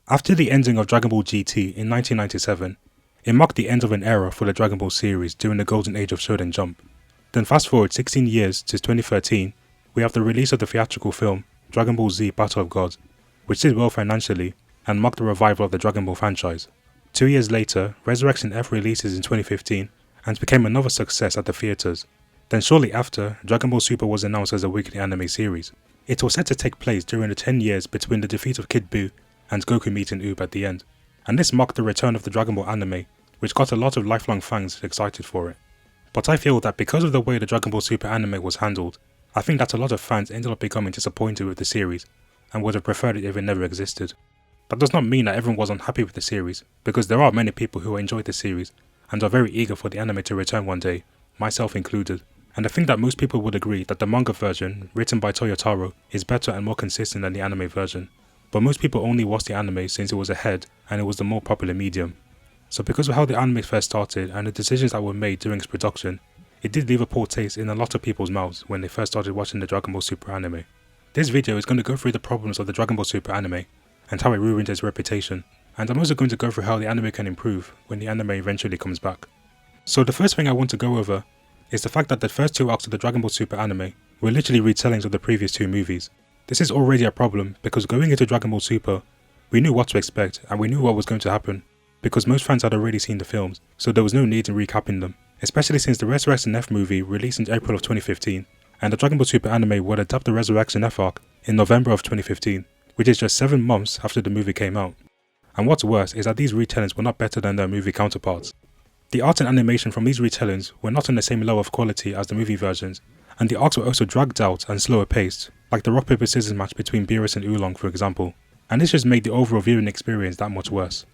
After the ending of Dragon Ball GT in 1997, it marked the end of an era for the Dragon Ball series during the golden age of Shonen Jump. Then fast forward 16 years to 2013, we have the release of the theatrical film Dragon Ball Z Battle of Gods, which did well financially and marked the revival of the Dragon Ball franchise. 2 years later, Resurrection F releases in 2015 and became another success at the theatres. Then shortly after, Dragon Ball Super was announced as a weekly anime series. It was set to take place during the 10 years between the defeat of Kid Buu and Goku meeting Oob at the end, and this marked the return of the Dragon Ball anime, which got a lot of lifelong fans excited for it. But I feel that because of the way the Dragon Ball Super anime was handled, I think that a lot of fans ended up becoming disappointed with the series and would have preferred it if it never existed. That does not mean that everyone was unhappy with the series, because there are many people who enjoyed the series and are very eager for the anime to return one day, myself included. And I think that most people would agree that the manga version, written by Toyotaro, is better and more consistent than the anime version. But most people only watched the anime since it was ahead and it was the more popular medium. So because of how the anime first started and the decisions that were made during its production, it did leave a poor taste in a lot of people's mouths when they first started watching the Dragon Ball Super anime. This video is going to go through the problems of the Dragon Ball Super anime and how it ruined its reputation, and I'm also going to go through how the anime can improve when the anime eventually comes back. So the first thing I want to go over is the fact that the first two arcs of the Dragon Ball Super anime were literally retellings of the previous two movies. This is already a problem because going into Dragon Ball Super, we knew what to expect and we knew what was going to happen because most fans had already seen the films, so there was no need in recapping them, especially since the Resurrection F movie released in April of 2015 and the Dragon Ball Super anime would adapt the Resurrection F arc in November of 2015, which is just 7 months after the movie came out. And what's worse is that these retellings were not better than their movie counterparts. The art and animation from these retellings were not on the same level of quality as the movie versions, and the arcs were also dragged out and slower paced, like the rock paper scissors match between Beerus and Oolong for example, and this just made the overall viewing experience that much worse.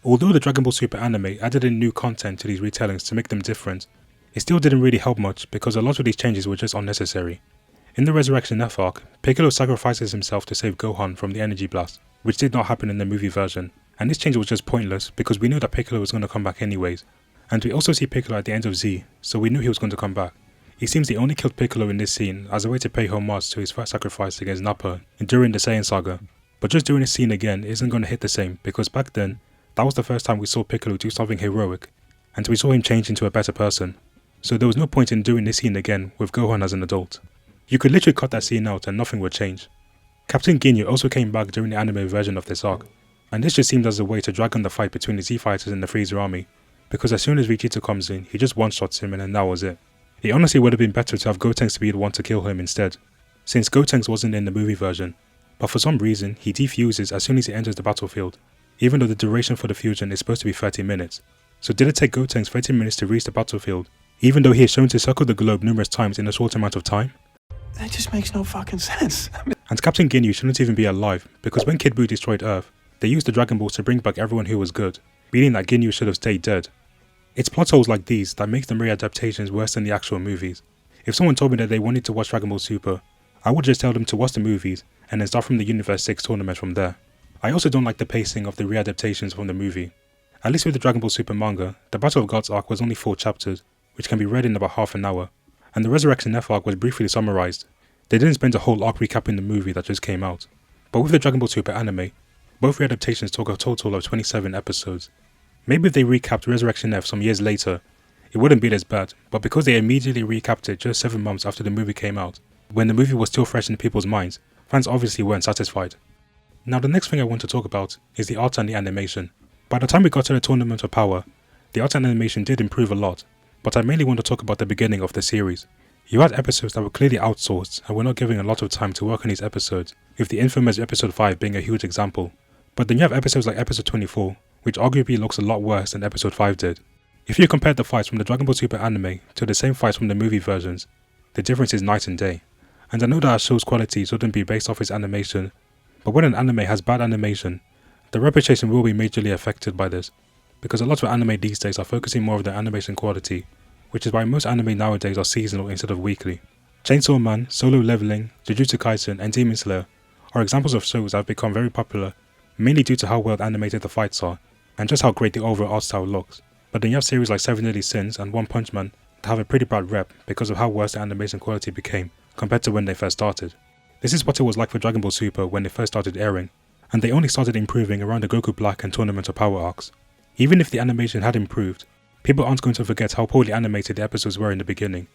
Although the Dragon Ball Super anime added in new content to these retellings to make them different, it still didn't really help much because a lot of these changes were just unnecessary. In the Resurrection F arc, Piccolo sacrifices himself to save Gohan from the energy blast, which did not happen in the movie version, and this change was just pointless because we knew that Piccolo was going to come back anyways, and we also see Piccolo at the end of Z, so we knew he was going to come back. It seems they only killed Piccolo in this scene as a way to pay homage to his first sacrifice against Nappa during the Saiyan saga, but just doing this scene again isn't going to hit the same because back then, that was the first time we saw Piccolo do something heroic, and we saw him change into a better person, so there was no point in doing this scene again with Gohan as an adult. You could literally cut that scene out and nothing would change. Captain Ginyu also came back during the anime version of this arc, and this just seemed as a way to drag on the fight between the Z fighters and the Frieza army, because as soon as Vegeta comes in, he just one-shots him and then that was it. It honestly would have been better to have Gotenks be the one to kill him instead, since Gotenks wasn't in the movie version, but for some reason he defuses as soon as he enters the battlefield, even though the duration for the fusion is supposed to be 30 minutes. So did it take Gotenks 30 minutes to reach the battlefield, even though he is shown to circle the globe numerous times in a short amount of time? That just makes no fucking sense. And Captain Ginyu shouldn't even be alive, because when Kid Buu destroyed Earth, they used the Dragon Balls to bring back everyone who was good, meaning that Ginyu should have stayed dead. It's plot holes like these that make the readaptations worse than the actual movies. If someone told me that they wanted to watch Dragon Ball Super, I would just tell them to watch the movies and then start from the Universe 6 tournament from there. I also don't like the pacing of the readaptations from the movie. At least with the Dragon Ball Super manga, the Battle of Gods arc was only 4 chapters, which can be read in about half an hour, and the Resurrection F arc was briefly summarized. They didn't spend a whole arc recapping the movie that just came out. But with the Dragon Ball Super anime, both readaptations took a total of 27 episodes. Maybe if they recapped Resurrection F some years later, it wouldn't be as bad, but because they immediately recapped it just 7 months after the movie came out, when the movie was still fresh in people's minds, fans obviously weren't satisfied. Now the next thing I want to talk about is the art and the animation. By the time we got to the Tournament of Power, the art and animation did improve a lot, but I mainly want to talk about the beginning of the series. You had episodes that were clearly outsourced and were not giving a lot of time to work on these episodes, with the infamous episode 5 being a huge example. But then you have episodes like episode 24, which arguably looks a lot worse than episode 5 did. If you compare the fights from the Dragon Ball Super anime to the same fights from the movie versions, the difference is night and day. And I know that a show's quality shouldn't be based off its animation, but when an anime has bad animation, the reputation will be majorly affected by this, because a lot of anime these days are focusing more on their animation quality, which is why most anime nowadays are seasonal instead of weekly. Chainsaw Man, Solo Leveling, Jujutsu Kaisen and Demon Slayer are examples of shows that have become very popular, mainly due to how well animated the fights are, and just how great the overall art style looks. But then you have series like 7 Deadly Sins and One Punch Man that have a pretty bad rep because of how worse the animation quality became compared to when they first started. This is what it was like for Dragon Ball Super when it first started airing, and they only started improving around the Goku Black and Tournament of Power arcs. Even if the animation had improved, people aren't going to forget how poorly animated the episodes were in the beginning,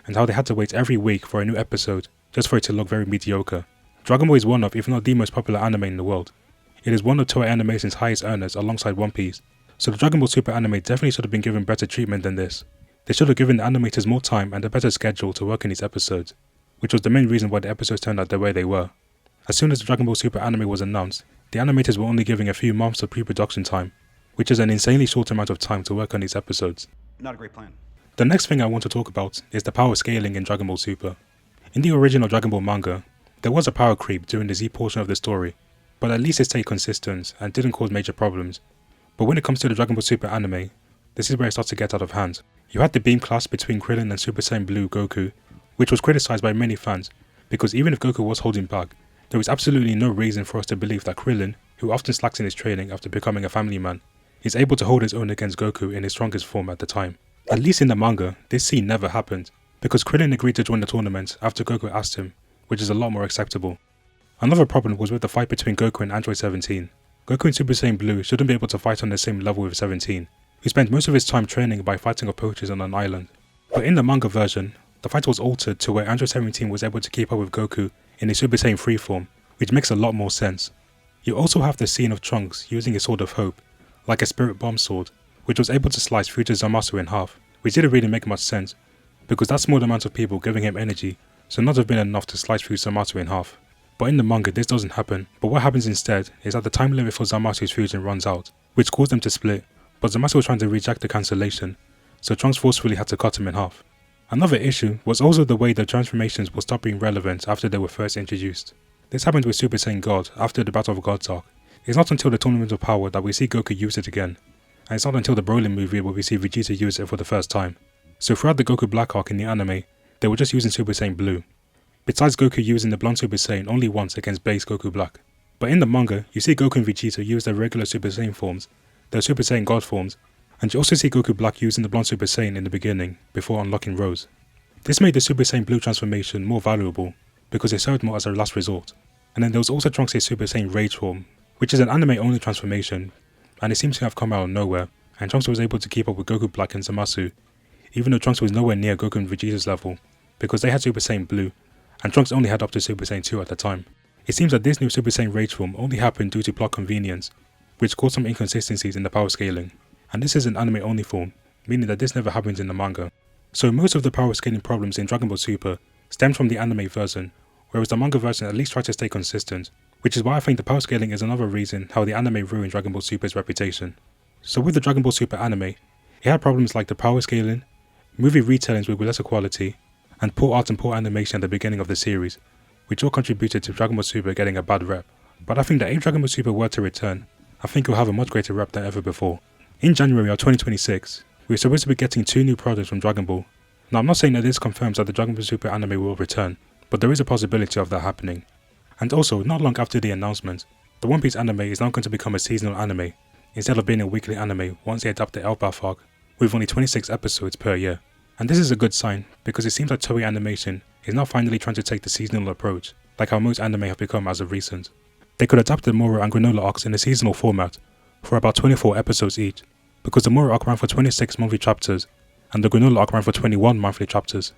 and how they had to wait every week for a new episode just for it to look very mediocre. Dragon Ball is one of, if not the most popular anime in the world. It is one of Toei Animation's highest earners alongside One Piece, so the Dragon Ball Super anime definitely should have been given better treatment than this. They should have given the animators more time and a better schedule to work in these episodes, which was the main reason why the episodes turned out the way they were. As soon as the Dragon Ball Super anime was announced, the animators were only giving a few months of pre-production time, which is an insanely short amount of time to work on these episodes. Not a great plan. The next thing I want to talk about is the power scaling in Dragon Ball Super. In the original Dragon Ball manga, there was a power creep during the Z portion of the story, but at least it stayed consistent and didn't cause major problems. But when it comes to the Dragon Ball Super anime, this is where it starts to get out of hand. You had the beam clash between Krillin and Super Saiyan Blue Goku, which was criticized by many fans, because even if Goku was holding back, there was absolutely no reason for us to believe that Krillin, who often slacks in his training after becoming a family man, is able to hold his own against Goku in his strongest form at the time. At least in the manga, this scene never happened, because Krillin agreed to join the tournament after Goku asked him, which is a lot more acceptable. Another problem was with the fight between Goku and Android 17. Goku and Super Saiyan Blue shouldn't be able to fight on the same level with 17, who spent most of his time training by fighting approaches on an island. But in the manga version, the fight was altered to where Android 17 was able to keep up with Goku in his Super Saiyan free form, which makes a lot more sense. You also have the scene of Trunks using his Sword of Hope, like a Spirit Bomb sword, which was able to slice future Zamasu in half, which didn't really make much sense, because that small amount of people giving him energy should not have been enough to slice through Zamasu in half. But in the manga this doesn't happen, but what happens instead is that the time limit for Zamasu's fusion runs out, which caused them to split, but Zamasu was trying to reject the cancellation, so Trunks forcefully had to cut him in half. Another issue was also the way the transformations will stop being relevant after they were first introduced. This happened with Super Saiyan God after the Battle of Gods arc. It's not until the Tournament of Power that we see Goku use it again, and it's not until the Broly movie where we see Vegeta use it for the first time. So throughout the Goku Black arc in the anime, they were just using Super Saiyan Blue, besides Goku using the Blonde Super Saiyan only once against base Goku Black. But in the manga, you see Goku and Vegeta use their regular Super Saiyan forms, their Super Saiyan God forms, and you also see Goku Black using the Blonde Super Saiyan in the beginning, before unlocking Rose. This made the Super Saiyan Blue transformation more valuable, because it served more as a last resort. And then there was also Trunks' Super Saiyan Rage form, which is an anime-only transformation, and it seems to have come out of nowhere, and Trunks was able to keep up with Goku Black and Zamasu, even though Trunks was nowhere near Goku and Vegeta's level, because they had Super Saiyan Blue, and Trunks only had up to Super Saiyan 2 at the time. It seems that this new Super Saiyan Rage form only happened due to plot convenience, which caused some inconsistencies in the power scaling, and this is an anime-only form, meaning that this never happens in the manga. So most of the power scaling problems in Dragon Ball Super stemmed from the anime version, whereas the manga version at least tried to stay consistent, which is why I think the power scaling is another reason how the anime ruined Dragon Ball Super's reputation. So with the Dragon Ball Super anime, it had problems like the power scaling, movie retellings with lesser quality, and poor art and poor animation at the beginning of the series, which all contributed to Dragon Ball Super getting a bad rep. But I think that if Dragon Ball Super were to return, I think it will have a much greater rep than ever before. In January of 2026, we are supposed to be getting 2 new projects from Dragon Ball. Now I'm not saying that this confirms that the Dragon Ball Super anime will return, but there is a possibility of that happening. And also, not long after the announcement, the One Piece anime is now going to become a seasonal anime, instead of being a weekly anime once they adapt the Elbaf arc, with only 26 episodes per year. And this is a good sign, because it seems like Toei Animation is now finally trying to take the seasonal approach, like how most anime have become as of recent. They could adapt the Moro and Granola arcs in a seasonal format, for about 24 episodes each, because the Moro arc ran for 26 monthly chapters, and the Granola arc ran for 21 monthly chapters.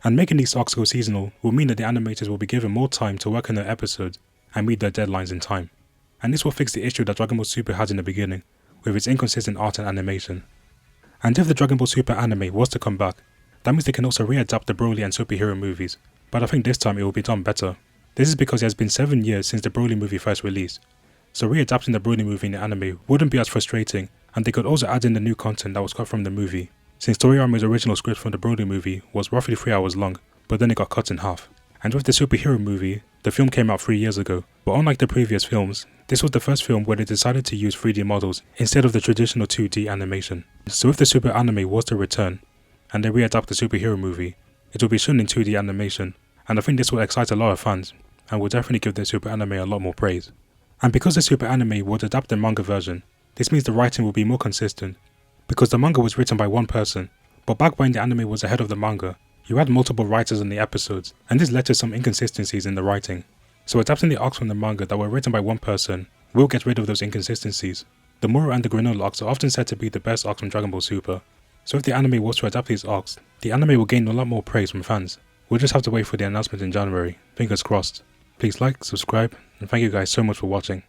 And making these arcs go seasonal will mean that the animators will be given more time to work on their episodes and meet their deadlines in time. And this will fix the issue that Dragon Ball Super had in the beginning, with its inconsistent art and animation. And if the Dragon Ball Super anime was to come back, that means they can also readapt the Broly and superhero movies, but I think this time it will be done better. This is because it has been 7 years since the Broly movie first released, so readapting the Broly movie in the anime wouldn't be as frustrating, and they could also add in the new content that was cut from the movie, since Toriyama's original script for the Broly movie was roughly 3 hours long, but then it got cut in half. And with the superhero movie, the film came out 3 years ago, but unlike the previous films, this was the first film where they decided to use 3D models instead of the traditional 2D animation. So if the Super anime was to return, and they readapt the superhero movie, it will be shown in 2D animation, and I think this will excite a lot of fans, and will definitely give the Super anime a lot more praise. And because the Super anime would adapt the manga version, this means the writing will be more consistent, because the manga was written by one person, but back when the anime was ahead of the manga, you had multiple writers on the episodes, and this led to some inconsistencies in the writing. So adapting the arcs from the manga that were written by one person will get rid of those inconsistencies. The Moro and the Granola arcs are often said to be the best arcs from Dragon Ball Super, so if the anime was to adapt these arcs, the anime will gain a lot more praise from fans. We'll just have to wait for the announcement in January, fingers crossed. Please like, subscribe, and thank you guys so much for watching.